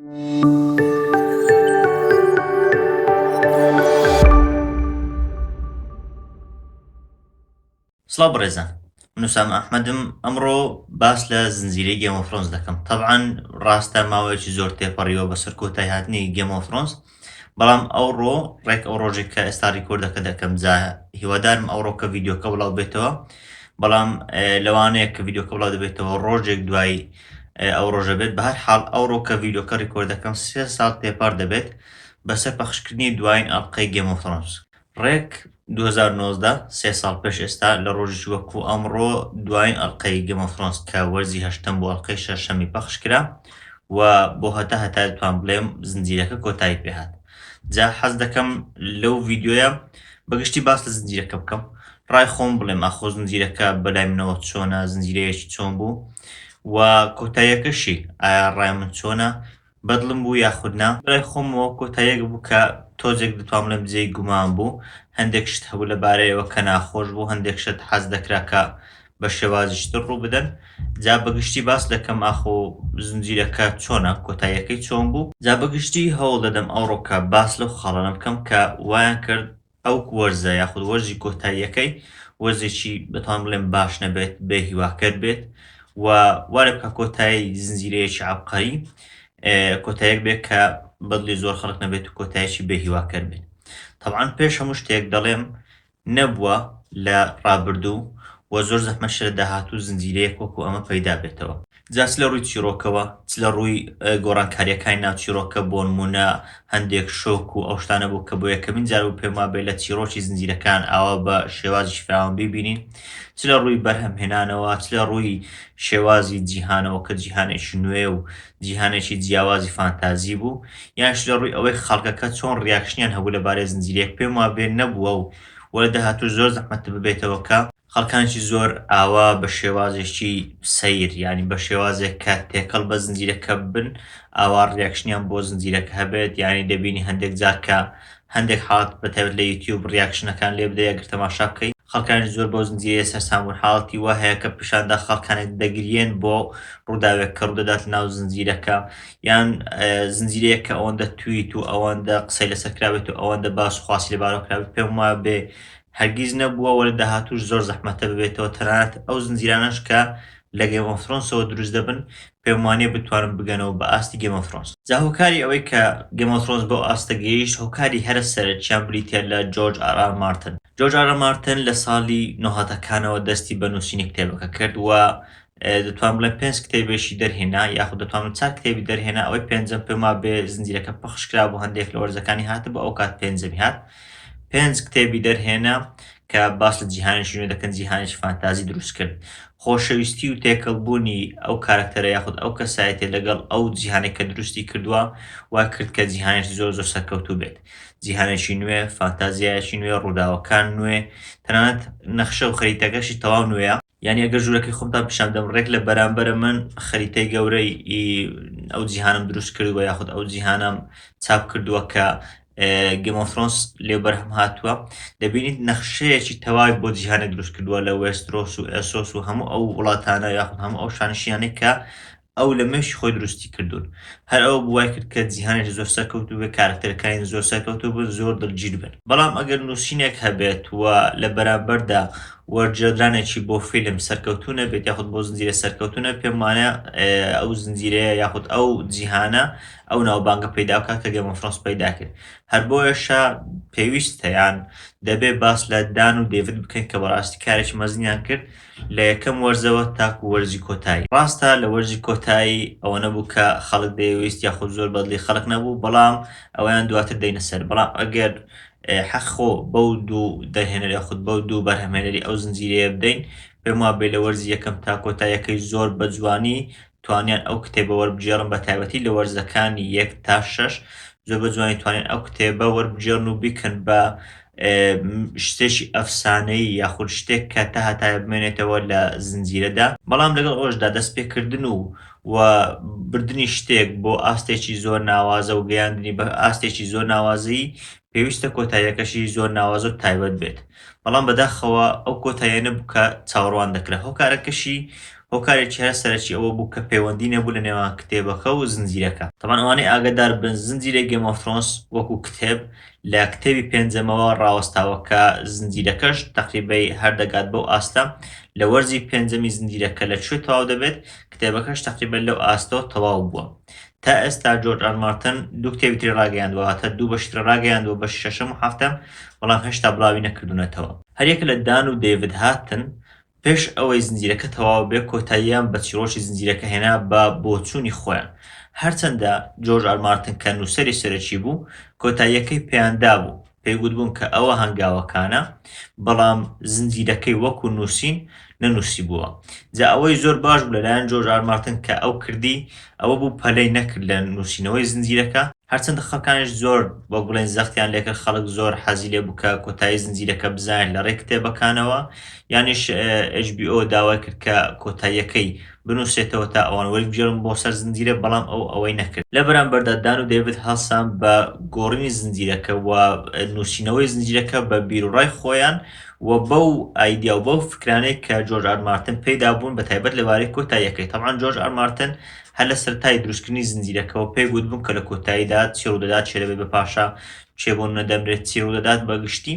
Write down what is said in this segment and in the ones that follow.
سڵاو بەڕێزان، من وسام ئەحمەدم. ئەمڕۆ باس لە زنجیرەی گێم ئۆف فرۆنس دەکەم. طبعاً ڕاستە ماوەیەکی زۆر تێپەڕیەوە بەسەر کۆتای هاتنی گێم ئۆف فرۆنس، بەڵام ئەوڕۆ ڕێک ئەو ڕۆژێک کە ئێستا ڕیکۆردەکە دەکەم جا هیوادارم ئەوڕۆکە ڤیدیۆکە بڵاو بێتەوە، بەڵام لەوانەیە کە ڤیدیۆکە بڵاو دەبێتەوە ڕۆژێک دوای ئەو ڕۆژە بێت. بە هەر حاڵ ئەوڕۆکە ڤیدیۆکە ڕیکۆرد دەکەم 3 ساڵ تێپەڕ دەبێت بەسەر پەخشکردنی دوایین ئەڵقەی گێم ئۆف فرۆنس. ڕێک 2019 3 ساڵ پێش ئێستا لە ڕۆژی وەکو ئەمڕۆ دوایین ئەڵقەی گێم ئۆف فرۆنس کە وەرزی هەشتم بۆ ئەڵقەی شەشەمی پەخش کرا و بۆ هەتا دەتوان بڵێم زنجیرەکە کۆتایی پێهات. جا حەز دەکەم لەو ڤیدیۆیە بەگشتی باس لە زنجیرەکە بکەم، ڕای خۆم بڵێم ئاخۆ زنجیرەکە بەلای منەوە چۆنە، زنجیرەیەکی چۆن بوو و کۆتاییەکەشی ئایا ڕای من چۆنە، بەدڵم بوو یاخودنا. ڕای خۆمەوە کۆتاییەک بوو کە تۆزێک دەتوان بڵێم جێی گومان بوو. هەندێک شت هەبوو لەبارەیەوە کە ناخۆش بوو، هەندێک شت حەز دەکرا کە بە شێوازیشتر ڕوو بدەن. جا بەگشتی باس دەکەم ئاخۆ زنجیرەکە چۆنە، کۆتاییەکەی چۆن بوو. جا بەگشتی هەوڵ دەدەم ئەوڕۆکە باس لەو خاڵانە بکەم کە وایان کرد ئەو وەرزە یاخود وەرزی کۆتاییەکەی وەرزێکی بتوان بڵێم باش نەبێت، بێ هیواکەر بێت و وارە بکە کۆتایی زنجیرەیەکی عەبقەری، کۆتاییەک بێت کە بەدڵی زۆر خەڵک نەبێت و کۆتاییەکی بێ هیواکەر بێت. طبعاً پێش هەموو شتێک دەڵێم نەبووە لە ڕابردوو و زۆر زەحمەتش لە داهاتوو زنجیرەیەک وەکو ئەمە پەیدا بێتەوە. جا چ لە ڕووی چیرۆکەوە، چ لە ڕووی گۆڕانکاریەکانی ناو چیرۆکە، بۆ نمونە هەندێک شۆک و ئەو شتانە بوو کە بۆ یەکەمین جار بوو پێم وابێت لە چیرۆکی زنجیرەکان ئاوا بە شێوازی فراوان ببینین، چ لە ڕووی بەرهەمهێنانەوە، چ لە ڕووی شێوازی جیهانەوە کە جیهانێکی نوێ و جیهانێکی جیاوازی فانتازی بوو، یانش لە ڕووی ئەوەی خەڵکەکە چۆن ڕیاکشنیان هەبوو لەبارەی زنجیرەیەک. پێم وابێت نەبووە و لە داهاتوو زۆر زەحمەت ببێتەوە کە خەڵکانێکی زۆر ئاوا بە شێوازێکی سەیر، ینی بە شێوازێک کە تێکەڵ بە زنجیرەکە بن ئاوا ڕیاکشنیان بۆ زنجیرەکە هەبێت. یانی دەبینی هەندێک جار کە هەندێک حاڵەت بەتایبەت لە یوتیوب ڕیاکشنەکان لێ بدەیە ئەگەر تەماشا بکەیت، خەڵکانی زۆر بۆ زنجیرەیە سەرسام بوون. حاڵەتی وا هەیە کە پیشاندا خەڵکانێک دەگرێن بۆ ڕووداوێک کە ڕوودەدات ناو زنجیرەکە، یان زنجیرەیە کە ئەوەندە تویت و ئەوەندە قسەی لەسەر کراوێت و ئەوەندە باس و خواسی لەبارەوە کراوێت. پێم وابێ هەرگیز نەبووە و لە داهاتووش زۆر زەحمەتە ببێتەوە. تەنانەت ئەو زنجیرانەش کە لە گێم ئۆف فرۆنسەوە دروست دەبن پێم وانێ بتوانن بگەنەوە بە ئاستی گێم ئۆف فرۆنس. جا هۆکاری ئەوەی کە گێم ئۆف فرۆنس بۆ ئاستە گەیشت، هۆکاری هەرە سەرەکییان بریتە لە جۆرج ئار ئار مارتن. جۆرج ئار ئار مارتن لە ساڵی 90ەکانەوە دەستی بە نووسینی کتێبەکە کرد و دەتوان بڵێن 5 کتێبێکی دەرهێنا، یاخود دەتوانم 4 کتێبی دەرهێنا. ئەوەی پێنجەم پێم وابێ زنجیرەکە پەخشکرا بۆ هەندێک لە وەرزەکانی هاتبوو، ئەو کات پێنجەمی هات. 5 کتێبی دەرهێنا کە باس لە جیهانێکی نوێ دەکەن، جیهانێکی فانتازی دروست کرد. خۆشەویستی و تێکەڵبوونی ئەو کارکتەرە یاخود ئەو کەسایەتێ لەگەڵ ئەو جیهانێک کە دروستی کردووە وا کرد کە جیهانێکی زۆر زۆر سەرکەوتوو بێت، جیهانێکی نوێ، فانتازیایەکی نوێ، ڕووداوەکان نوێ، تەنانەت نەخشە و خەریتەکەشی تەواو نوێیە. یعنی ئەگەر ژوورەکەی خۆمتان پیشان بدەم، ڕێک لە بەرامبەرە من خەریتەی گەورەی ئەو جیهانم دروست کردووە یاخود ئەو جیهانم چاپ کردووە کە گێم ئۆف فرۆنس لێ بەرهەم هاتووە. دەبینیت نەخشەیەکی تەواوی بۆ جیهانێک دروست کردووە لە وێسترۆس و ئێسۆس و هەموو ئەو وڵاتانە یاخود هەموو ئەو شانشیانەی کە ئەو لە مێشی خۆی دروستی کردوون. هەر ئەو بوای کرد کە جیهانێکی زۆر سەرکەوتوو بێ، کارکتەرەکانی زۆر سەرکەوتوو بن، زۆر دڵگیر بن. بەڵام ئەگەر نووسینێک هەبێت و لە بەرامبەردا وەرجێدرانێکی بۆ فیلم سەرکەوتوو نەبێت یاخود بۆ زنجیرە سەرکەوتوو نەبێت، پێم وانە ئەو زنجیرەیە یاخود ئەو جیهانە ئەو ناوبانگە پەیدا بکات کە گێم ئۆف فرۆنس پەیدا کرد. هەر بۆیەشە پێویستە یان دەبێ باس لە دان و دێڤید بکەین کە بەڕاستی کارێکی مەزنیان کرد لە یەکەم وەرزەوە تاکو وەرزی کۆتایی. ڕاستە لە وەرزی کۆتایی ئەوە نەبوو کە خەڵک دەیویست یاخود زۆر بەدڵی خەڵک نەبوو، بەڵام ئەویان دواتر دەینە سەر. بەڵام ئەگەر حەقخۆ بەو دوو دەرهێنەر یاخود بەو دوو بەرهەمهێنەری ئەو زنجیرەیە بدەین، پێم وابێ لە وەرزی یەکەم تا کۆتاییەکەی زۆر بە جوانی توانیان ئەو کتێبە وەربگێڕن، بە تایبەتی لە وەرزەکانی 1 تا 6 زۆر بە جوانی توانین ئەو کتێبە وەربگێڕن و بیکەن بە شتێکی ئەفسانەیی یاخود شتێک کە تا هەتایە بمێنێتەوە لە زنجیرەدا. بەڵام لەگەڵ ئەوەشدا دەستپێکردن و بردننی شتێک بۆ ئاستێکی زۆر ناوازە و گەیاندنی بە ئاستێکی زۆر ناوازەیی پێویستە کۆتاییەکەشی زۆر ناوازە و تایبەت بێت. بەڵام بەداخەوە ئەو کۆتاییە نەبوو کە چاوەڕوان دەکرا. هۆکارەکەشی هۆکارێکی هەر سەرەکی ئەوە بوو کە پەیوەندی نەبوو لە نێوان کتێبەکە و زنجیرەکە. تەمان ئەوانەی ئاگادار بن زنجیرەی گێم ئۆف ترۆنس وەکو کتێب لە کتێبی پێنجەمەوە ڕاوەستاوە کە زنجیرەکەش تەقریبەی هەردەگات بەو ئاستە لە وەرزی پێنجەمی زنجیرەکە لەکوێ تەواو دەبێت کتێبەکەش تەقریبەن لەو ئاستەوە تەواو بووە. تا ئێستا جۆرج ئار مارتن دوو کتێبی تری ڕاگەیاندووەواتە دوو بەشی تر ڕاگەیاندووە بەشی شەشەم و هەفتەم بەڵام هێشتا بڵاوی نەکردوونەتەوە. هەریەکە لە دان و دەیڤد هاتن پێش ئەوەی زنجیرەکە تەواو بێ کۆتاییان بە چیرۆشی زنجیرەکە هێنا بە بۆچوونی خۆیان. هەرچەندە جۆرج ئار مارتن کە نووسەری سەرەکی بوو کۆتاییەکەی پێیاندا بوو پێیگوت بوون کە ئەوە هەنگاوەکانە بەڵام زنجیرەکەی وەکو نووسین نەنووسی بووە. جا ئەوەی زۆر باش بوو لەلایەن جۆرج ئار مارتن کە ئەو کردی ئەوە بوو پەلەی نەکرد لە نووسینەوەی زنجیرەکە هەرچەندە خەڵکانیش زۆر بە بڵێن زەختیان لێکرد خەڵک زۆر حەزی لێ بوو کە کۆتایی زنجیرەکە بزانێت لە ڕێی کتێبەکانەوە یانیش HBO داوای کرد کە کۆتاییەکەی بنووسێتەوە تا ئەوان وەربگێڕن بۆ سەر زنجیرە بەڵام ئەوەی نەکرد. لە بەرامبەردا دان و دەیڤد هەڵسان بە گۆڕینی زنجیرەکە و نووسینەوەی زنجیرەکە بە بیرڕای خۆیان و بەو ئایدیا و بەو فکرانەی کە جۆرج ئار مارتن پێیدا بوون بە تایبەت لەوارەی کۆتاییەکەی. تەبعاً جۆرج ئار مارتن هەر لە سەرەتای دروستکردنی زنجیرەکەەوە پێیگوت بوون کە لە کۆتاییدا چی ڕوودەدات چێ دەبێت بە پاشا چێ بۆ نەدەمرێت چی ڕوودەدات بەگشتی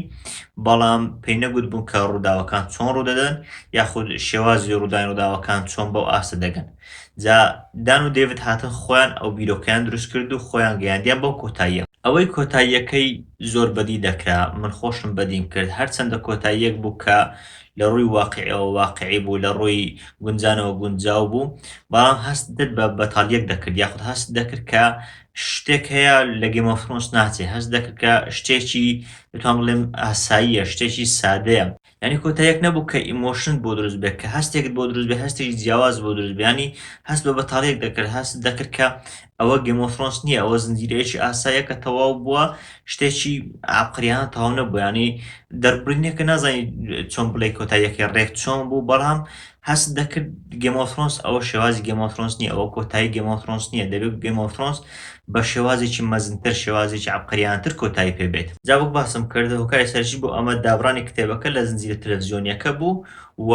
بەڵام پێی نەگوت بوون کە ڕووداوەکان چۆن ڕوودەدەن یاخود شێوازی ڕووداوی ڕووداوەکان چۆن بەو ئاستە دەگەن. جا دان و دەیڤد هاتن خۆیان ئەو بیرۆکەیان دروست کرد و خۆیان گەیاندیان بەو کۆتاییە. ئەوەی کۆتاییەکەی زۆر بەدی دەکرا من خۆشم بەدیم کرد هەرچەندە کۆتاییەک بوو کە لە ڕووی واقعیەوە واقعی بوو لە ڕووی گونجانەوە گونجاو بوو بەڵام هەست بە بەتاڵیەک دەکرد یاخود هەست دەکرد کە شتێک هەیە لە گێم ئۆف ترۆنس ناچێت هەست دەکرد کە شتێکی دەتوان بڵێم ئاساییە شتێکی سادەیە ینی کۆتاییەک نەبوو کە ئیمۆشن بۆ دروست بێت کە هەستێکت بۆ دروست بێ هەستێکی جیاواز بۆ دروست بیانی هەست بە بەتاڵیەک دەکرد هەست دەکرد کە ئەوە گێم ئۆف ترۆنس نییە ئەوە زنجیرەیەکی ئاساییە کە تەواو بووە شتێکی عابقریانە تەواو نەبوو ینی دەربڕینێکە نازانی چۆن بڵێ کۆتاییەکەی ڕێک چۆن بوو بەڵام هەست دەکرد گێم ئۆف ترۆنس ئەوە شێوازی گێم ئۆف ترۆنس نییە ئەوە کۆتایی گێم ئۆف ترۆنس نییە دەبێت گێم ئۆف ترۆنس بە شێوازێکی مەزنتر شێوازێکی عابقریانتر کۆتایی پێبێت. جا وەک باسم کرد هۆکاری سەرەکی بۆ ئەمە دابڕانی کتێبەکە لە زنجیرە تەلەڤیزیۆنیەکە بوو و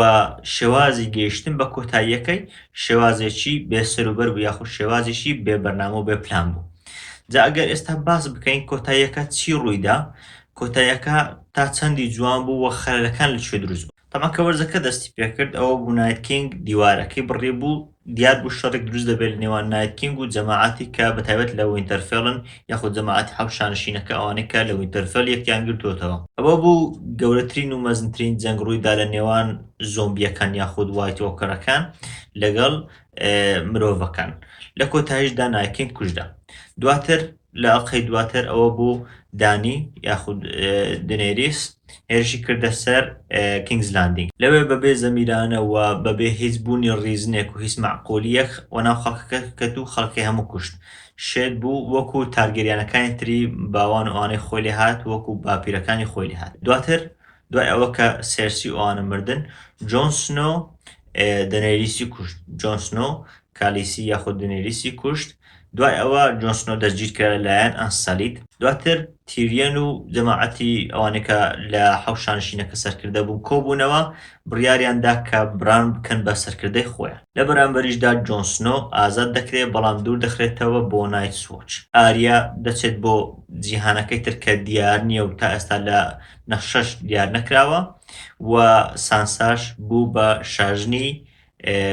شێوازی گەیشتن بە کۆتاییەکەی شێوازێکی بێسەروبەر بوو یاخود شێوازێکی بێبەرنامە و بێپلان بوو. جا ئەگەر ئێستا باس بکەین کۆتاییەکە چی ڕوویدا کۆتاییەکە تا چەندی جوان بوو وە خەلەکان لەکوێ دروست بوو. تەمان کە وەرزەکە دەستی پێکرد ئەوە بوو نایت کینگ دیوارەکەی بڕێ بوو دیار بوو شەڕێک دروست دەبێت نێوان نایت کینگ و جەماعەتی کە بەتایبەت لە وینتەرفێڵن یاخود جەماعەتی حەوت شانشینەکە ئەوانەی کە لە وینتەرفێڵ یەکیان گرتووەتەوە. ئەوە بوو گەورەترین و مەزنترین جەنگ ڕوویدا لە نێوان زۆمبیەکان یاخود وایت وۆکەرەکان لەگەڵ مرۆڤەکان لە کۆتاییشدا نایت کینگ کوژدا. دواتر لە ئەڵقەی دواتر ئەوە بوو دانی یاخود دنێریس هێرشی کردە سەر کینگز لاندینگ لەوێ بەبێ زەمیرانە و بەبێ هیچ بوونی ڕیزنێک و هیچ معقولیەک وەناو خەڵکەکە کەت و خەڵکی هەموو کوشت شێت بوو وەکو تارگەریانەکانی تری باوان و ئەوانەی خۆی لێ هات وەکو باپیرەکانی خۆی لێ هات. دواتر دوای ئەوە کە سێرسی و ئەوانە مردن جۆن سنۆ دەنێریسی کوشت جۆن سنۆ کالیسی یاخود دنێریسی کوشت. دوای ئەوە جۆن سنۆ دەستگیر کرا لەلایەن ئەنسەلیت. دواتر تیریەن و جەماعەتی ئەوانەکە لە حەوت شانشینەکە سەرکردە بوو کۆبوونەوە بڕیاریاندا کە بران بکەن بە سەرکردەی خۆیان. لە بەرامبەریشدا جۆن سنۆ ئازاد دەکرێت بەڵام دوور دەخرێتەوە بۆ نایت وۆچ. ئاریا دەچێت بۆ جیهانەکەی تر کە دیار نییە و تا ئێستا لە نەخشەش دیار نەکراوە و سانساش بوو بە شاژنی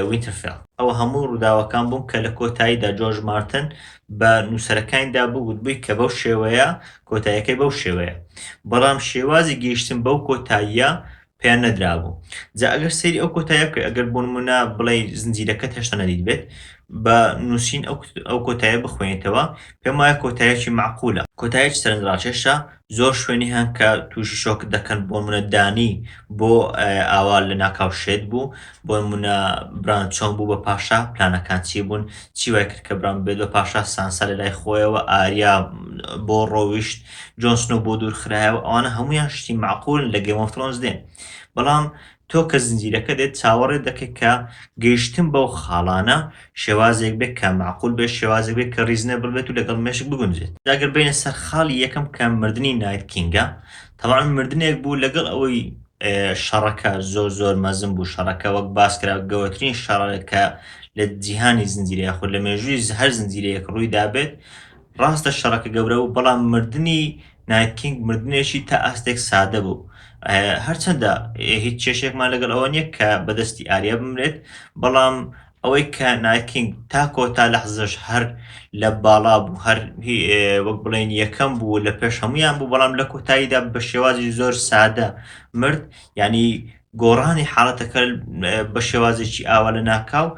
وینتەرفێڵ. ئەوە هەموو ڕووداوەکان بوون کە لە کۆتاییدا جۆرج مارتن بە نووسەرەکانیدا بوو گوتبووی کە بەو شێوەیە کۆتاییەکەی بەو شێوەیە بەڵام شێوازی گەیشتن بەو کۆتاییە پێیان نەدرابوو. جا ئەگەر سەیری ئەو کۆتاییە بکەی ئەگەر بۆ نمونە بڵێ زنجیرەکەت هێشتا نەدیت بێت بە نووسین ئەو کۆتاییە بخوێنیتەوە پێم وایە کۆتاییەکی معقولە کۆتاییەکی سەرنجڕاکێشە زۆر شوێنی هەن کە تووشی شۆک دەکەن بۆ نمونە دانی بۆ ئاوا لە ناکاو شێت بوو بۆ نمونە بران چۆن بوو بە پاشا پلانەکان چی بوون چی وای کرد کە بران بێت بە پاشا سانسا لە لای خۆیەوە ئاریا بۆ ڕۆویشت جۆن سنۆ بۆ دوورخرایەوە ئەوانە هەمویان شتی معقولن لە گێم ئۆف ترۆنس دێن بەڵام تۆ کە زنجیرەکە دێت چاوەڕێ دەکەیت کە گەیشتن بەو خاڵانە شێوازێک بێت کە معقول بێت شێوازێک بێت کە ریزنێبڵ بێت و لەگەڵ مێشک بگونجێت. داگەر بینە سەر خاڵی یەکەم کە مردنی نایت کینگە تەواو مردنێک بوو لەگەڵ ئەوەی شەڕەکە زۆر مەزن بوو، شەڕەکە وەک باسکرا گەورەترین شەڕەکە لە جیهانی زنجیرە یاخود لە مێژووی هەر زنجیرەیەک ڕووی دابێت. ڕاستە شەڕەکە گەورە بوو، بەڵام مردنی نایت کینگ مردنێکی تا ئاستێک سادە بوو. هەرچەندە هیچ کێشێکمان لەگەڵ ئەوە نییە کە بەدەستی ئاریا بمرێت، بەڵام ئەوەی کە نایت کینگ تا کۆتا لەحزەش هەر لە باڵا بوو، هەر وەک بڵێن یەکەم بوو لە پێش هەمویان بوو، بەڵام لە کۆتاییدا بە شێوازی زۆر سادە مرد. ینی گۆڕانی حاڵەتەکە بە شێوازێکی ئاوا لە ناکاو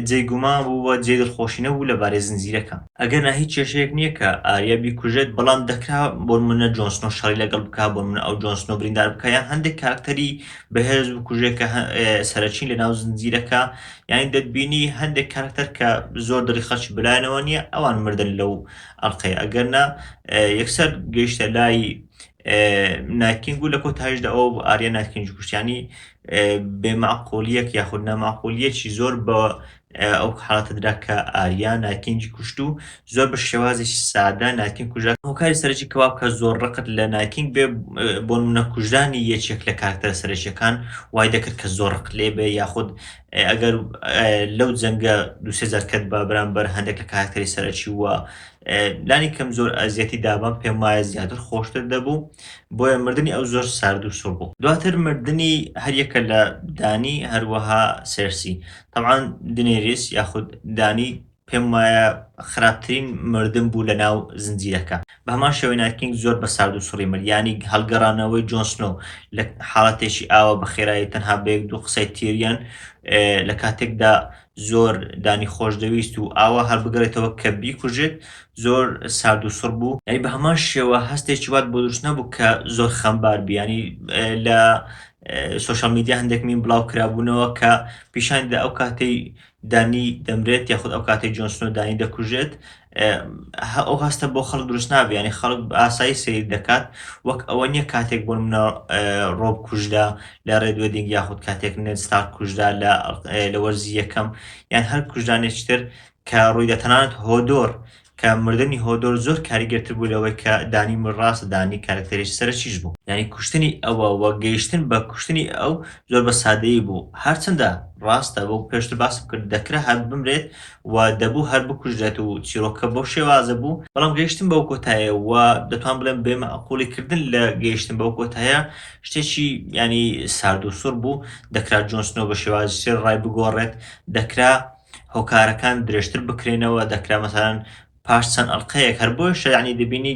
جێگومان بوو وە جێ دڵخۆشی نەبوو لەبارەی زنجیرەکە. ئەگەر هیچ کێشەیەک نییە کە ئاریا بیکوژێت، بەڵام دەکرا بۆ منە جۆن سنۆ شەڕی لەگەڵ بکات، بۆ منە ئەو جۆن سنۆ بریندار بکە، یان هەندێک کاراکتەری بەهێز بکوژێت کە سەرەکین لە ناو زنجیرەکە. یانی دەتبینی هەندێک کاراکتەر کە زۆر دڵی خەڵکی بلایەنەوە نییە، ئەوان مردن لەو ئەڵقەیە. ئەگەرنا یەکسەر گەیشتە لای نایت کینگ و لە کۆتاییشدا ئەوە بوو ئاریا نایت کینگی کوشت. ینی بێمەعقولیەک یاخود نەمەعقولیەکی زۆر بە ئەو حاڵەتە درا کە ئاریا نایت کینگی کوشت و زۆر بە شێوازێکی سادە نایت کینگ کوژرا. هۆکاری سەرەکی کەوا بکە زۆر ڕقت لە نایت کینگ بێ، بۆ نمونە کوژرانی یەکێک لە کاراکتەرە سەرەکیەکان وای دەکرد کە زۆر ڕق لێ بێ، یاخود ئەگەر لەو جەنگە 2-3 کەت بە بەرامبەر هەندێک لە کاراکتەری سەرەکی وە لانی کەم زۆر ئەزیەتی دابان، پێم وایە زیاتر خۆشتر دەبوو، بۆیە مردنی ئەو زۆر سارد و سوڕ بوو. دواتر مردنی هەریەکە لە دانی هەروەها سێرسی. طبعاً دنێریس یاخود دانی پێم وایە خراپترین مردن بوو لە ناو زنجیرەکە. بە هەمان شێوەی نایت کینگ زۆر بە سارد و سوڕی مرد، ینی هەڵگەڕانەوەی جۆن سنۆ لە حاڵەتێکی ئاوە بە خێرایی تەنها بە 1-2 قسەی تیریان لە کاتێکدا زۆر دانی خۆش دەویست و ئاوا هەر بگەڕێتەوە کە بیکوژێت، زۆر سارد و سوڕ بوو. ینی بە هەمان شێوە هەستێکی وات بۆ دروست نەبوو کە زۆر خەمبار بی. ینی لە سۆشال میدیا هەندێک میم بڵاو کرابوونەوە کە پیشانیدا ئەو کاتەی دانی دەمرێت یاخود ئەو کاتەی جۆن سنۆ دانی دەکوژێت، ئەو هەستە بۆ خەڵک دروست نابێ، ینی خەڵک بە ئاسایی سەیر دەکات، وەک ئەوە نییە کاتێک بۆ منە ڕۆب کوژدا لە ڕێد وێدینگ یاخود کاتێک نێد ستارک کوژدا لە وەرزی یەکەم، یان هەر کوژدانێکی تر کە ڕوویدا. تەنانەت هۆدۆر کە مردنی هۆدۆر زۆر کاریگەرتر بوو لەوەی کە دانی ڕاستە دانی کارکتەرێکی سەرەکیش بوو. ینی کوشتنی ئەوە وە گەیشتن بە کوشتنی ئەو زۆر بە سادەیی بوو، هەرچەندە ڕاستە بۆ پێشتر باسم کرد دەکرا هەر بمرێت و دەبوو هەر بکوژرێت و چیرۆکە بۆ شێوازە بوو، بەڵام گەیشتن بەو کۆتایە و دەتوان بڵێن بێمەعقولیکردن لە گەیشتن بەو کۆتایە شتێکی ینی سارد و سوڕ بوو. دەکرا جۆن سنۆ بە شێوازی سێر ڕای بگۆڕێت، دەکرا هۆکارەکان درێژتر بکرێنەوە، دەکرا مەسەڵەن پاش چەند ئەڵقەیەک هەر بۆشە ینی دەبینی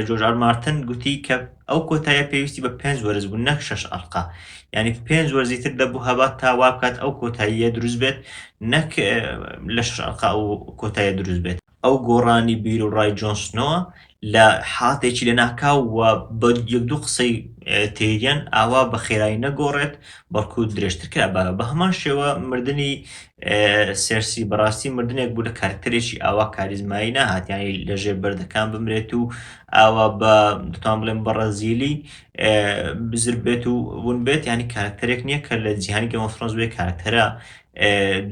جۆرج ئار مارتن گوتی کە ئەو کۆتایە پێویستی بە 5 وەرز بوو، نەک 6 ئەڵقە. ینی 5 وەرزی تر دەبوو هەبات تا وا بکات ئەو کۆتاییە دروست بێت، نەک لە 6 ئەڵقە ئەو کۆتاییە دروست بێت. ئەو گۆڕانی بیر و ڕای جۆن سنۆوە لە حاڵەتێکی لە ناکاو و بە 1-2 قسەی تێریان ئاوا بە خێرایی نەگۆڕێت، بەڵکو درێژتر کرا. بە هەمان شێوە مردنی سێرسی بەڕاستی مردنێک بوو لە کارکتەرێکی ئاوا کاریزمایی نەهات، ینی لەژێر بەردەکان بمرێت و ئاوا بە دەتوان بڵێن بە ڕەزیلی بزر بێت و ون بێت. ینی کارکتەرێک نییە کە لە جیهانی گێم ئۆف ترۆنز بێ کارکتەرە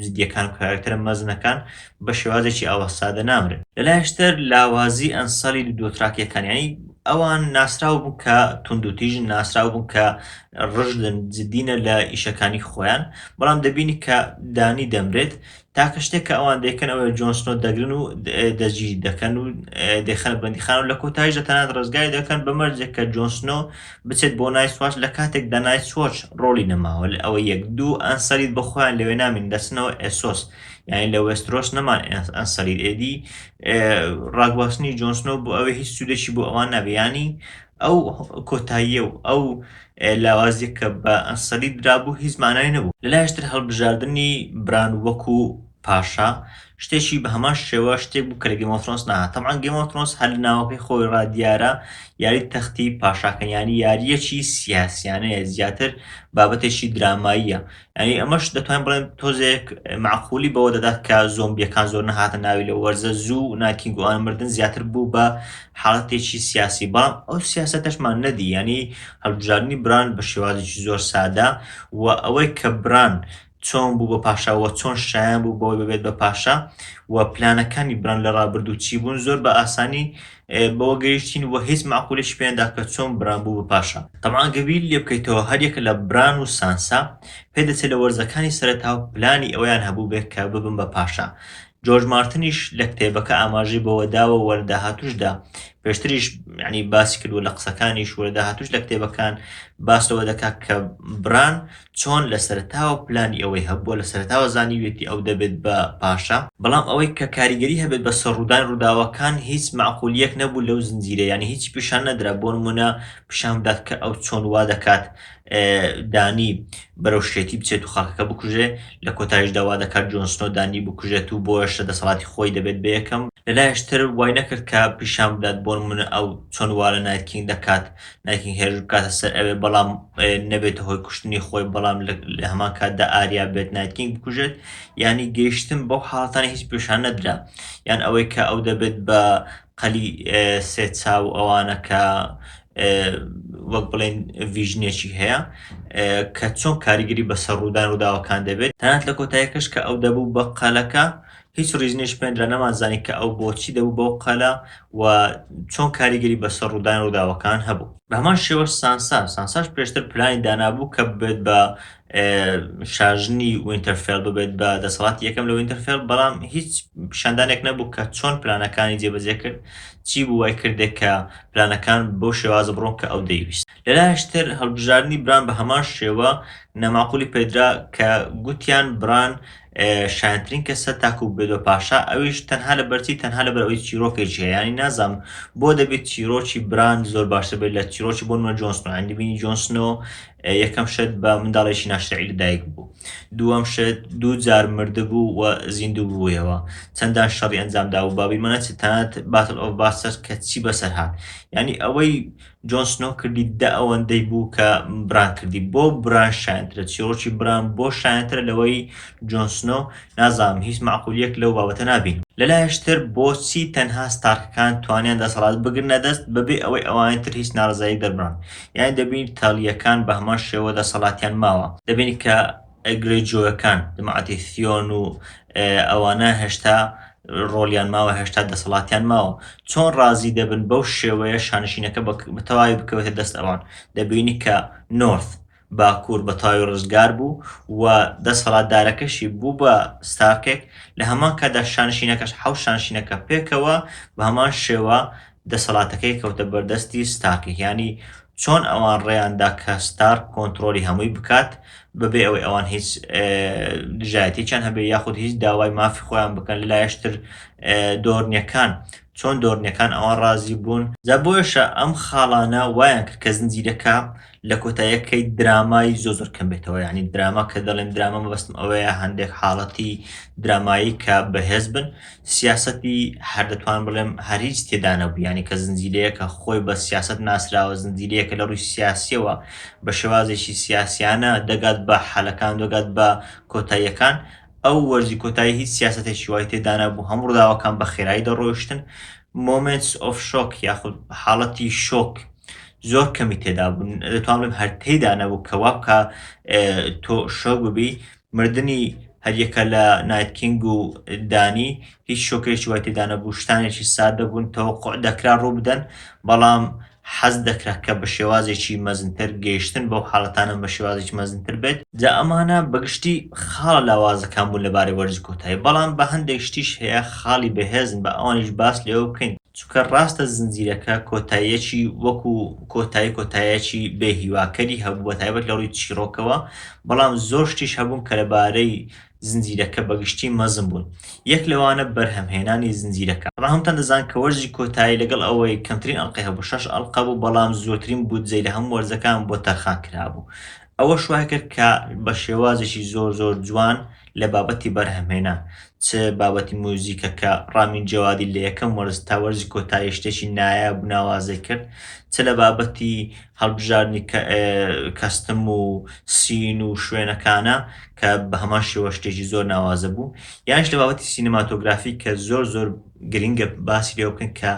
جدیەکان و کارکتەرە مەزنەکان بە شێوازێکی ئاوا سادە نامرێت. لەلایەشتر لاوازی ئەنسەڵی دۆتراکیەکان، ینی ئەوان ناسراو بوو کە توندوتیژن، ناسراو بوو کە ڕژدن جددینە لە ئیشەکانی خۆیان، بەڵام دەبینی کە دانی دەمرێت تاکە شتێک کە ئەوان دەیکەن ئەوەیە جۆن سنۆ دەگرن و دەجی دەکەن و دەیخەنە بەندیخان و لە کۆتاییشدا تەنانەت ڕزگاری دەکەن بە مەرجێک کە جۆن سنۆ بچێت بۆ نایت واتچ لە کاتێکدا نایت واتچ ڕۆڵی نەماوە. ئەوە 1-2 ئەنسەلیت بە خۆیان لەوێ نامین دەچنەوە ئێسۆس، یعنی لە وێسترۆس نەمان ئەنسەلیت ئێدی ڕاگواستنی جۆن سنۆ بۆ ئەوەی هیچ سوودێکی بۆ ئەوان نەبێ. ینی ئەو کۆتاییە و ئەو لاوازیە کە بە ئەنسەلیت درابوو هیچ مانای نەبوو. لەلایەشتر هەڵبژاردننی بران وەکو پاشا شتێکی بە هەمان شێوە شتێک بوو کە لە گێم ئۆف ترۆنز نەهات. تەمەعاً گێم ئۆف ترۆنز هەر لە ناوەکەی خۆی ڕادیارە یاری تەختی پاشاکەن، ینی یاریەکی سیاسیانەیە، زیاتر بابەتێکی دراماییە. ینی ئەمەش دەتوانین بڵێن تۆزێک معقولی بەوە دەدات کە زۆمبیەکان زۆر نەهاتە ناوی لە وەرزە زوو نایت کینگ و ئەوان مردن زیاتر بوو بە حاڵەتێکی سیاسی، بەڵام ئەو سیاسەتەشمان نەدی. ینی هەڵبژاردننی بران بە شێوازێکی زۆر سادە و ئەوەی کە بران چۆن بوو بە پاشاوە چۆن شایان بوو بەوەی ببێت بە پاشا و پلانەکانی بران لە ڕابردوو چی بوون زۆر بە ئاسانی بەوە گەیشتین و هیچ معقولێکی پێندا کە چۆن بران بوو بە پاشا. طبعا گەبیر لێ بکەیتەوە هەرێکە لە بران و سانسا پێدەچێت لە وەرزەکانی سەرەتا و پلانی ئەویان هەبوو بێت کە ببن بە پاشا. جۆرج مارتنیش لە کتێبەکە ئاماژەی بەوە داوە وە لە داهاتووشدا پێشتریش ینی باسی کردووە لە قسەکانیش وە لە داهاتووش لە کتێبەکان باسەوە دەکات کە بران چۆن لە سەرەتاوە پلانی ئەوەی هەبووە لە سەرەتاوە زانیوێتی ئەو دەبێت بە پاشا بەڵام ئەوەی کە کاریگەری هەبێت بە سەرڕوودان ڕووداوەکان هیچ معقولیەک نەبوو لەو زنجیرە ینی هیچ پیشان نەدرا بۆ نمونە پیشان بدات کە ئەو چۆن وا دەکات دانی بەرەو شێتی بچێت و خەڵکەکە بکوژێ لە کۆتاییشدا وا دەکات جۆنسنۆ دانی بکوژێت و بۆش لە دەسەڵاتی خۆی دەبێت بە یەکەم لەلایەشتر وای نەکرد کە پیشان بدات بۆ نمونە ئەو چۆن وا لە نایتکینگ دەکات نایتکینگ هێرش بکاتە سەر ئەوێ بەڵام نەبێتە هۆی کوشتنی خۆی بەڵام لە هەمان کاتدا ئاریا بێت نایتکینگ بکوژێت ینی گەیشتن بەو حاڵەتانە هیچ پیشان نەدرا یان ئەوەی کە ئەو دەبێت بە قەلی سێ چاو ئەوانە کە وەک بڵێن ڤیژنێکی هەیە کە چۆن کاریگەری بەسەر ڕوودان ڕووداوەکان دەبێت تەنانەت لە کۆتاییەکەش کە ئەو دەبوو بە قەلەکە هیچ ڕیزنێش پێنرا نەمانزانی کە ئەو بۆچی دەبوو بەو قەلە و چۆن کاریگەری بەسەر ڕوودان ڕووداوەکان هەبوو بە هەمان شێوە سانساش پێشتر پلانی دانابوو کە ببێت بە شاژنی وینتەرفێڵ ببێت بە دەسەڵاتی یەکەم لە وینتەرفێڵ بەڵام هیچ پیشاندانێک نەبوو کە چۆن پلانەکانی جێبەجێ کرد چی بوو وای کردێک کە پلانەکان بەو شێوازە بڕۆن کە ئەو دەیویست لەلایەشتر هەڵبژاردننی بران بە هەمان شێوە نەماقولی پێدرا کە گوتیان بران شایەنترین کەسە تاکو بێت بە پاشا ئەویش تەنها لە بەرچی تەنها لە بەرەوەی چیرۆکێکی هەیە ینی نازانم بۆ دەبێت چیرۆکی بران زۆر باشتر بێت لە چیرۆکی بۆ نمونە جۆنسنۆ هەندی بینی جۆنسنۆ یەکەم شت بە منداڵێکی ناشرعی لەدایک بوو دووەم شت دوو جار مردبوو و زیندوو بوویەوە چەندان شەڕی ئەنجامدا و بابی مەنەچێت تەنانەت باتل ئۆف باسەر کە چی بەسەر هات ینی ئەوەی جۆنسنۆ کردی دە ئەوەندەی بوو کە بران کردی بۆ بران شایەنترە چیرۆکی بران بۆ شایەنترە لەوەی جۆنسنۆ نازانم هیچ معقولیەک لەو بابەتە نابین لەلایەشتر بۆچی تەنها ستارکەکان توانیان دەسەڵات بگرنە دەست بەبێ ئەوەی ئەوانەی تر هیچ ناڕزایی دەربران یانی دەبین تاڵیەکان بە هەمان شێوە دەسەڵاتیان ماوە دەبینی کە ئەگرێجۆەکان دمعاتی ثیۆن و ئەوانە هێشتا ڕۆلیان ماوە هێشتا دەسەڵاتیان ماوە چۆن ڕازی دەبن بەو شێوەیە شانشینەکە بەتەواوی بکەوێتە دەست ئەوان دەبینی کە نۆرث باکوور بە تاوی ڕزگار بوو و دەسەڵاتدارەکەشی بوو بە ستارکێک لە هەمان کادا شانشینەکەش حەوت شانشینەکە پێکەوە بە هەمان شێوە دەسەڵاتەکەی کەوتە بەردەستی ستارکێک ینی چۆن ئەوان ڕێیاندا کە ستارک کۆنتترۆلی هەمووی بکات بەبێ ئەوەی ئەوان هیچ دژایەتێکیان هەبێ یاخود هیچ داوای مافی خۆیان بکەن لەلایەشتر دۆرنیەکان چۆن دۆرنیەکان ئەوان ڕازی بوون جا بۆیشە ئەم خاڵانە وایان کرد کە زنجیرەکە لە کۆتاییەکەی درامایی زۆر کەم بێتەوە ینی دراما کە دەڵێن دراما مەبەستم ئەوەیە هەندێک حاڵەتی درامایی کە بەهێز بن سیاسەتی هەر دەتوان بڵێم هەر هیچ تێدا نەبوو ینی کە زنجیرەیەکە خۆی بە سیاست ناسراوە زنجیرەیەکە لە ڕووی سیاسیەوە بە شێوازێکی سیاسیانە دەگات بە حەلەکان دەگات بە کۆتاییەکان ئەو وەرزی کۆتایی هیچ سیاسەتێکی وای تێدانا بوو هەموو ڕووداوەکان بە خێرایی دەڕۆیشتن moments of shock یاخود حاڵەتی شۆک زۆر کەمی تێدا بوون دەتوان بڵێم هەر تێدا نەبوو کە وا بکە تۆ شۆک ببی مردنی هەریەکە لە نایتکینگ و دانی هیچ شۆکێکی وای تێدا نەبوو شتانێکی سادە بوون تەوەقوع دەکرا ڕوو بدەن بەڵام حەز دەکرا کە بە شێوازێکی مەزنتر گەیشتن بەو حاڵەتانە بە شێوازێکی مەزنتر بێت جا ئەمانە بەگشتی خاڵ لاوازەکان بوون لەبارەی وەرزی کۆتایی بەڵام بە هەندێک شتیش هەیە خاڵی بەهێزن بە ئەوانیش باس لێەوە بکەین چونکە ڕاستە زنجیرەکە کۆتاییەکی وەکو کۆتاییەکی بێهیواکەری هەبوو بە تایبەت لە ڕووی چیرۆکەوە بەڵام زۆر شتیش هەبوون کە لەبارەی زنجیرەکە بەگشتی مەزم بوون یەک لەوانە بەرهەمهێنانی زنجیرەکە ڕاهمتان دەزان کە وەرزی کۆتایی لەگەڵ ئەوەی کەمترین ئەڵقەی هەبوو 6 ئەڵقە بوو بەڵام زۆرترین بودجەی لە هەموو وەرزەکان بۆ تەرخان کرابوو ئەوە شوای کرد کە بە شێوازێکی زۆر جوان لە بابەتی بەرهەمهێنان چ بابەتی موزیکە کە ڕامین جەوادی لە یەکەم وەرز تا وەرزی کۆتایی شتێکی نایاب ناوازەی کرد چ لە بابەتی هەڵبژاردننی کەستم و سین و شوێنەکانە کە بە هەمان شێوە شتێکی زۆر ناوازە بوو یانش لە بابەتی سینەماتۆگرافی کە زۆر گرینگە باسی لێ بکەن کە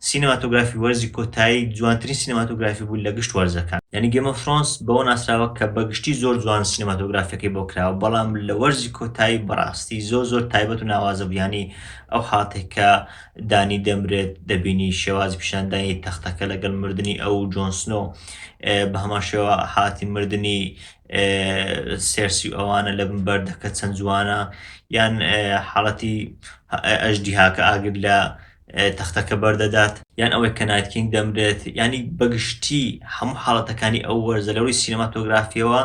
سینەماتۆگرافی وەرزی کۆتایی جوانترین سینەماتۆگرافی بوو لە گشت وەرزەکان. یعنی گێمە فرۆنس بەوە ناسراوە کە بەگشتی زۆر جوان سینەماتۆگرافیەکەی بۆ کراوە، بەڵام لە وەرزی کۆتایی بەڕاستی زۆر تایبەت و ناوازە بوو. ینی ئەو حاتێک کە دانی دەمرێت دەبینی شێوازی پیشاندانی تەختەکە لەگەڵ مردنی ئەو جۆن سنۆ، بە هەمان شێوە حاتی مردنی سێرسی ئەوانە لە بەردەکە چەند جوانە، یان حاڵەتی ئەژدیهاکە ئاگر لە تەختەکە بەردەدات، یان ئەوەی کە نایت کینگ دەمرێت. ینی بەگشتی هەموو حاڵەتەکانی ئەو وەرزە لە ڕووی سینەماتۆگرافیەوە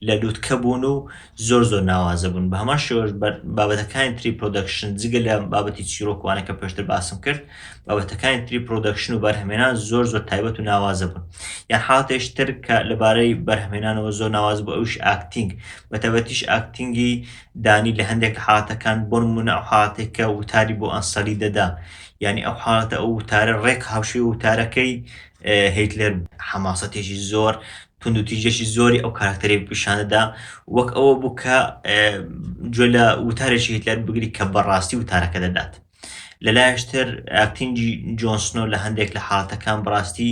لە لووتکە بوون و زۆر ناوازە بوون. بە هەمان شێوەش بابەتەکانی تری پرۆدەکشن جگە لە بابەتی چیرۆکوانە کە پێشتر باسم کرد، بابەتەکانی تری پرۆدەکشن و بەرهەمێنان زۆر تایبەت و ناوازە بوون. یان حاڵەتێشتر کە لەبارەی بەرهەمێنانەوە زۆر ناواز بوو ئەوش ئاکتینگ، بەتەبەتیش ئاکتینگی دانی لە هەندێک حاڵەتەکان بۆ نمونە ئەو حاڵەتێک کە وتاری بۆ ئەنسەلی دەدا، ینی ئەو حاڵەتە ئەو وتارە ڕێک هاوشێ وتارەکەی هیتلێر حەماسەتێکی زۆر تونند و تیژێکی زۆری ئەو کاراکتەری پیشانەدا، وەک ئەوە بوو کە گوێ لە وتارێکی هیتلێر بگری کە بەڕاستی وتارەکە دەدات. لەلایەشتر ئاکتینگی جۆن سنۆ لە هەندێک لە حاڵەتەکان بەڕاستی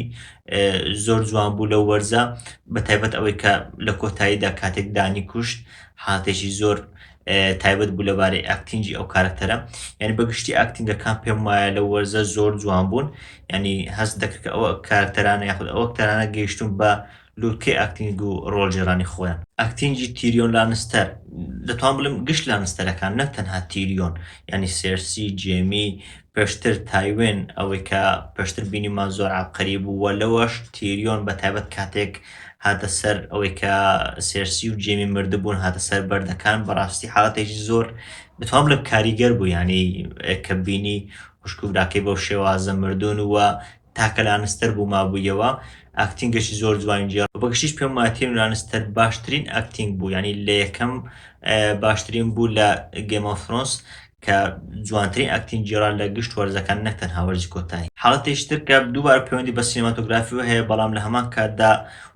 زۆر جوان بوو لەو وەرزە، بەتایبەت ئەوەی کە لە کۆتاییدا کاتێک دانی کوشت حاڵەتێکی زۆر تایبەت بوو لەبارەی ئاکتینگی ئەو کارکتەرە. یعنی بەگشتی ئاکتینگەکان پێم وایە لە وەرزە زۆر جوان بوون، ینی هەست دەکرد ئەوە کارکتەرانە یاخود ئەوە کتەرانە گەیشتون بە لووتکەی ئاکتینگ و ڕۆڵژێڕانی خۆیان. ئاکتینگی تیریۆن لانستەر، دەتوان بڵم گشت لانستەرەکان نەک تەنها تیریۆن، ینی سێرسی، جێمی، پێشتر تایوێن ئەوەی کە پێشتر بینیمان زۆر عابقەری بوو، وە لەوەش تیریۆن بەتایبەت کاتێک هاتە سەر ئەوەی کە سێرسی و جێمی مردبوون هاتە سەر بەردەکان، بەڕاستی حاڵەتێکی زۆر دەتوان بڵم کاریگەر بوو، ینی کە بینی خوشکبراکەی بەو شێوازە مردون وە تاکە لانستەر بوو مابوویەوە ئاکتینگەشی زۆر جوانجیێ. بەگشتیش پێم وایە تیریۆن لانستەر باشترین ئاکتینگ بوو، ینی لە یەکەم باشترین بوو لە گێم ئۆف فرۆنس کە جوانترین ئاکتینگ جێران لە گشت وەرزەکان نەک تەنها وەرزی کۆتایی. حاڵەتێشتر کە دووبارە پەیوەندی بە سینەماتۆگرافیەوە هەیە، بەڵام لە هەمان کاتدا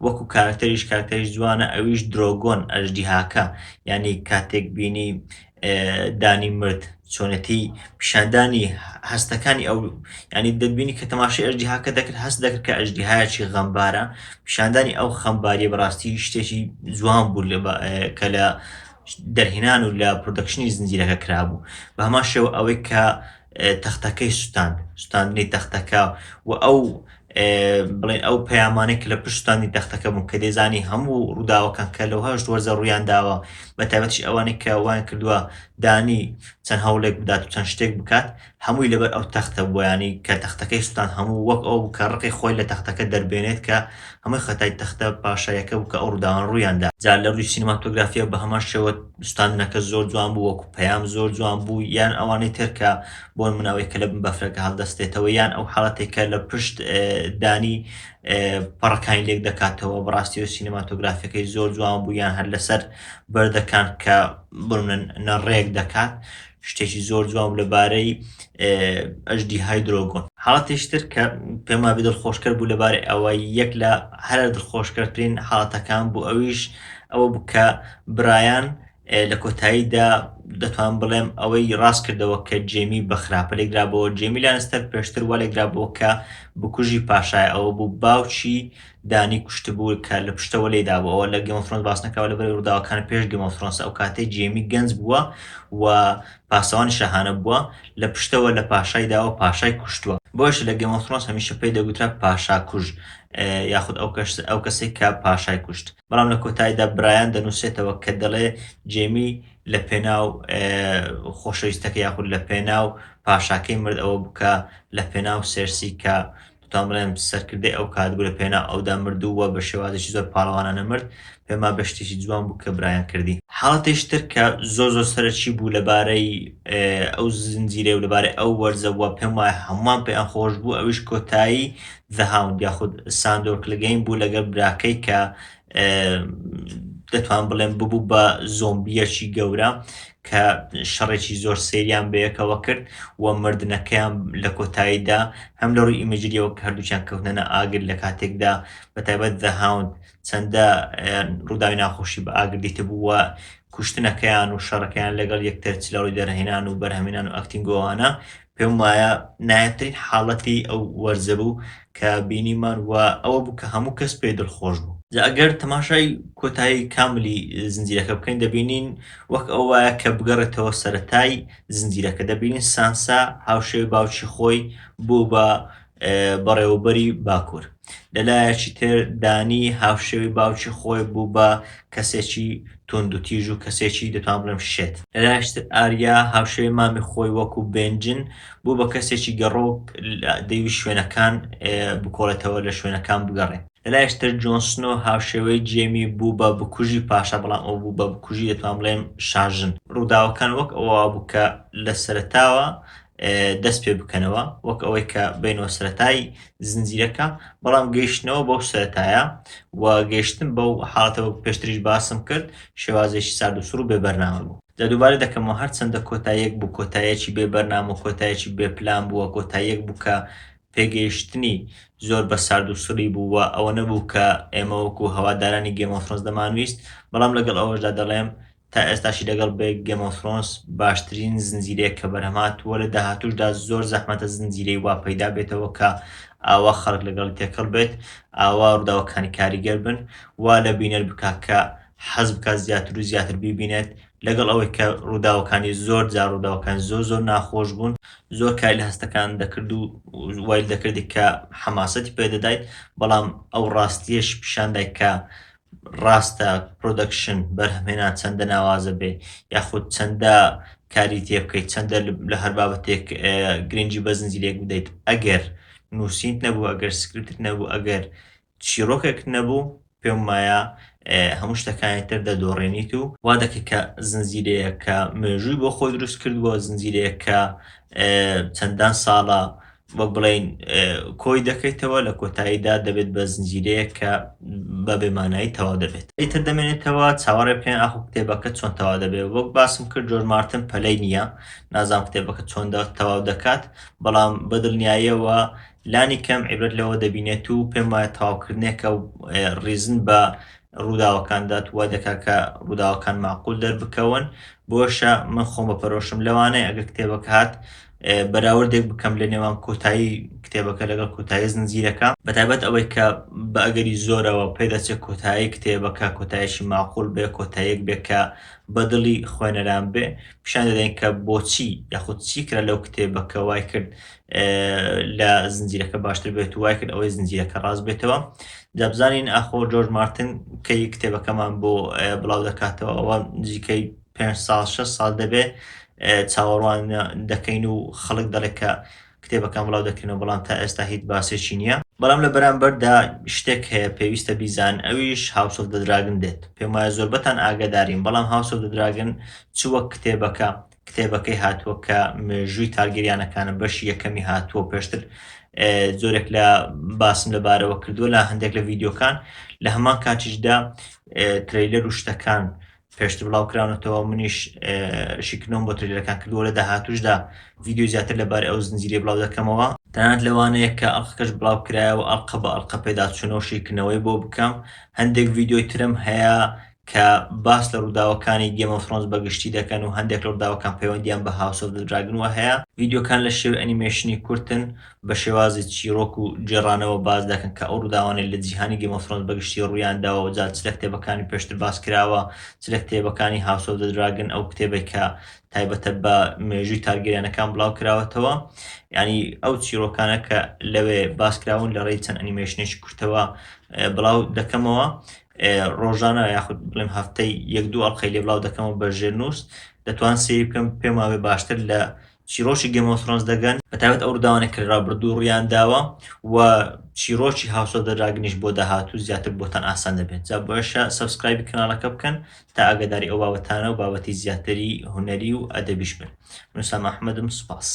وەکو کارکتەریش جوانە، ئەویش درۆگۆن ئەژدیهاکە، ینی کاتێک بینی دانی مرد چۆنەتی پیشاندانی هەستەکانی ئەو، ینی دەبینی کە تەماشای ئەژدیهاکە دەکرد هەست دەکرد کە ئەژدیهایەکی غەمبارە، پیشاندانی ئەو خەمباریە بەڕاستی شتێکی جوان بوو کە لە دەرهێنان و لە پرۆدەکشنی زنجیرەکە کرابوو. بە هەمان شێوە ئەوەی کە تەختەکەی سوستاندنی تەختەکە و ئەو بڵێن ئەو پەیامانێک لە پشتانی تەختەکە بوون کە دەیزانی هەموو ڕووداوەکان کە لەو هەشت وەرزە ڕوویان داوە، بەتایبەتیش ئەوانەی کە وان کردووە دانی چەند هەوڵێک بدات و چەند شتێک بکات، هەمووی لەبەر ئەو تەختە بووە، ینی کە تەختەکەی سوستان هەموو وەک ئەو کە ڕقی خۆی لە تەختەکە دەربێنێت کە هەمووی خەتای تەختە پاشایەکە بوو کە ئەو ڕووداوان ڕوویاندا. جا لە ڕووی سینەماتۆگرافیە بە هەمان شێوە سوستاندنەکە زۆر جوان بوو، وەکو پەیام زۆر جوان بوو، یان ئەوانەی تر کە بۆ نمونەوەی کە لە بن بەفرەکە هەڵدەستێتەوە، یان ئەو حاڵەتێک کە لە پشت دانی پەڕەکانی لێک دەکاتەوە، بەڕاستیەوە سینەماتۆگرافیەکەی زۆر جوان بوو، یان هەر لەسەر بەردەکان کە بڵێن نەڕێک دەکات شتێکی زۆر جوان لەبارەی ئەژدیهای درۆگۆن. حاڵەتێشتر کە پێم وایە دڵخۆشکەر بوو لەبارەی ئەوە یەک لە هەر دڵخۆشکەرترین حاڵەتەکان بوو، ئەویش ئەوە بوو کە برایان لە کۆتاییدا دەتوان بڵێم ئەوەی ڕاست کردەوە کە جێمی بە خراپە لێکرابەوە. جێمی لانستەر پێشتر وا لێکرابەوە کە بکوژی پاشای، ئەوە بوو باوکی دانی کوشت بوو کە لە پشتەوە لێدابوو. ئەوە لە گێم ئۆف فرۆنس باس نەکراوە لەبەر ڕووداوەکان پێش گێم ئۆف فرۆنس، ئەو کاتێ جێمی گەنج بووە و پاسەوانی شاهانە بووە، لە پشتەوە لە پاشای داوە پاشای کوشتووە. بۆش لە گێم ئۆف فرۆنس هەمیشە پێی دەگوترا پاشا کوژ، یاخود ئەو کەسێک کە پاشای کوشت. بەڵام لە کۆتاییدا برایان دەنووسێتەوە کە دەڵێ جێمی لە پێناو خۆشەویستەکە یاخود لە پێناو پاشاکەی مرد ئەوە بکە لە پێناو سێرسی کە دەتوان بڵێم سەرکردەی ئەو کات بوو لە پێناو ئەودا مردووە بە شێوازێکی زۆر پاڵەوانانە مرد. پێما بە شتێکی جوان بوو کە برایان کردی. حاڵەتێشتر کە زۆر سەرەکی بوو لەبارەی ئەو زنجیرە و لەبارەی ئەو وەرزەوە پێم وایە هەمووان پێیان خۆش بوو، ئەویش کۆتایی The Hound یاخود ساندۆر کلگەین بوو لەگەڵ براکەی کە دەتوان بڵێم ببوو بە زۆمبیەکی گەورە کە شەڕێکی زۆر سەیریان بەیەکەوە کرد و مردنەکەیان لە کۆتاییدا هەم لە ڕووی ئیمەجریەوە کە هەردووچیان کەوتنە ئاگر لە کاتێکدا بەتایبەت The Hound چەندە ڕووداوی ناخۆشی بە ئاگر دیتە بووە، کوشتنەکەیان و شەڕەکەیان لەگەڵ یەکتر چ لە ڕووی دەرهێنان و بەرهەمێنان و ئەکتینگۆوانە پێم وایە نایەترین حاڵەتی ئەو وەرزە بوو کە بینیمان و ئەوە بوو کە هەموو کەس پێی دڵخۆش بوو. ئەگەر تەماشای کۆتایی کاملی زنجیرەکە بکەین دەبینین وەک ئەو وایە کە بگەڕێتەوە سەرەتای زنجیرەکە، دەبینین سانسا هاوشێوی باوکی خۆی بوو بە بەڕێوەبەری باکوور. لەلایەکی تر دانی هاوشێوی باوکی خۆی بوو بە کەسێکی توندوتیژ و کەسێکی دەتوان بڵێم شێت. لەلایەشتر ئاریا هاوشێوی مامی خۆی وەکو بێنجن بوو بە کەسێکی گەڕۆک دەیوی شوێنەکان بکۆڵێتەوە لە شوێنەکان بگەڕێت. لەلایەشتر جۆنسنۆ هاوشێوەی جێمی بوو بە بکوژی پاشا، بەڵام ئەو بوو بە بکوژی دەتوان بڵێم شاژن. ڕووداوەکان وەک ئەوە بوو کە لە سەرەتاوە دەست پێ بکەنەوە وەک ئەوەی کە بینەوە سەرەتای زنجیرەکە، بەڵام گەیشتنەوە بەو سەرەتایە و گەیشتن بەو حاڵەتەوە پێشتریش باسم کرد شێوازێکی سارد و سوور و بێبەرنامە بوو. دووبارە دەکەمەوە هەرچەندە کۆتاییەک بوو، کۆتاییەکی بێبەرنامە و کۆتاییەکی بێپلان بووە، کۆتاییەک بوو کە پێگەیشتنی زۆر بە سارد و سووری بوو و ئەوە نەبوو کە ئێمە وەکو هەوادارانی گێم ئۆف ترۆنس دەمانویست، بەڵام لەگەڵ ئەوەشدا دەڵێم تا ئێستاشی لەگەڵ بێ گێم ئۆف ترۆنس باشترین زنجیرەیە کە بەرهەمهاتووە لە داهاتووشدا زۆر زەحمەتە زنجیرەی وا پەیدا بێتەوە کە ئاوا خەڵک لەگەڵ تێکەڵ بێت، ئاوا ڕووداوەکانی کاریگەر بن، وا لە بینەر بکا کە حەز بکات زیاتر و زیاتر بیبینێت، لەگەڵ ئەوەی کە ڕووداوەکانی زۆر جار ڕووداوەکان زۆر ناخۆش بوون، زۆر کاری لە هەستەکان دەکرد و وای دەکردی کە حەماسەتی پێدەدایت، بەڵام ئەو ڕاستیەش پیشاندای کە ڕاستە پرۆدەکشن بەرهەمهێنان چەندە ناوازە بێ یاخود چەندە کاری تێ بکەیت، چەندە لە هەر بابەتێک گرنگی بە زنجیرەیەک بدەیت. ئەگەر نووسینت نەبوو، ئەگەر سکرپتت نەبوو، ئەگەر چیرۆکێک نەبوو، پێم وایە هەموو شتەکانی تر دەدۆڕێنیت و وا دەکەی کە زنجیرەیە کە مێژووی بۆ خۆی دروست کردووە، زنجیرەیە کە چەندان ساڵە وەک بڵێن کۆی دەکەیتەوە، لە کۆتاییدا دەبێت بە زنجیرەیە کە بە بێمانایی تەواو دەبێت. ئیتر دەمێنێتەوە چاوەڕێ بکەین ئاخۆ کتێبەکە چۆن تەواو دەبێت. وەک باسم کرد جۆرج مارتن پەلەی نییە، نازانم کتێبەکە چۆن تەواو دەکات، بەڵام بەدڵنیاییەوە لانی کەم عیبرەت لەوە دەبینێت و پێم وایە تەواوکردنێکە و ڕیزن بە ڕووداوەکاندات وای دەکات کە ڕووداوەکان معقول دەربکەون. بۆشە من خۆم بەپەرۆشم لەوانەیە ئەگەر کتێبەکە هات بەراوردێک بکەم لە نێوان کۆتایی کتێبەکە لەگەڵ کۆتایی زنجیرەکە، بەتایبەت ئەوەی کە بە ئەگەری زۆرەوە پێدەچێت کۆتایی کتێبەکە کۆتاییەکی معقول بێ، کۆتاییەک بێ کە بەدڵی خوێنەران بێ، پیشان دەدەین کە بۆچی یاخود چی کرا لەو کتێبەکە وای کرد لە زنجیرەکە باشتر بێت و وای کرد ئەوەی زنجیرەکە ڕاست بێتەوە. دەبزانین ئاخۆ جۆرج مارتن کەی کتێبەکەمان بۆ بڵاو دەکاتەوە ئەوە نزیکەی 5 ساڵ 6 ساڵ دەبێ چاوەڕوان دەکەین و خەڵک دەڵێت کە کتێبەکان بڵاو دەکەینەوە، بەڵام تا ئێستا هیچ باسێکی نییە. بەڵام لە بەرامبەردا شتێک هەیە پێویستە بیزان، ئەویش هاوس ئۆف دە دراگن دێت. پێم وایە زۆربەتان ئاگادارین، بەڵام هاوس ئۆف دە دراگن چووە کتێبەکەی هاتووە کە مێژووی تارگەریانەکانە بەشی یەکەمی هاتووە، پێشتر زۆرێک لە باسم لەبارەوە کردووە لە هەندێک لە ڤیددیۆکان، لە هەمان کاتیشدا ترەیلەر و شتەکان پێشتر بڵاوکراونەتەوە، منیش شیکردنەوەم بۆ ترێلەکان کردووە لە داهاتووشدا ڤیددیۆ زیاتر لەبارەی ئەو زنجیرەیە بڵاو دەکەمەوە. تەنانەت لەوانەیە کە ئەڵقەکەش بڵاو کرایەوە ئەڵقە بە ئەڵقە پێداچوونەوە شیکردنەوەی بۆ بکەم. هەندێک ڤیددیۆی ترم هەیە کە باس لە ڕووداوەکانی گێم ئۆف ترۆنس بەگشتی دەکەن و هەندێک لە ڕووداوەکان پەیوەندیان بە هاوس ئۆف دە دراگنەوە هەیە. ڤیددیۆکان لە شێوەی ئەنیمێشنی کورتن، بە شێوازی چیرۆک و جێڕانەوە باز دەکەن کە ئەو ڕووداوانەی لە جیهانی گێم ئۆف ترۆنس بەگشتی ڕوویانداوە و جا چ لە کتێبەکانی پێشتر باس کراوە، چ لە کتێبەکانی هاوس ئۆف دە دراگن، ئەو کتێبێک کە تایبەتە بە مێژووی تارگەریانەکان بڵاو کراوەتەوە. یعنی ئەو چیرۆکانە کە لەوێ باسکراون لە ڕێی چەند ئەنیمێشنێکی کورتەوە بڵاو دەکەمەوە، ڕۆژانە یاخود بڵێم هەفتەی 1-2 ئەڵقەی لێ بڵاو دەکەمەوە بە ژێرنووس، دەتوان سێ بکەم پێم وابێ باشتر لە چیرۆکی گێم ئۆف ترۆنس دەگەن، بەتایبەت ئەو ڕووداوانێک کە ڕابردوو ڕوویانداوە و چیرۆکی هاوس ئۆف دە دراگنیش بۆ داهاتوو زیاتر بۆتان ئاسان دەبێت. جا بۆشە سەبسکرایبی کەناڵەکە بکەن تا ئاگاداری ئەو بابەتانە و بابەتی زیاتری هونەری و ئەدەبیش بن. من سام ئەحمەدم، سوپاس.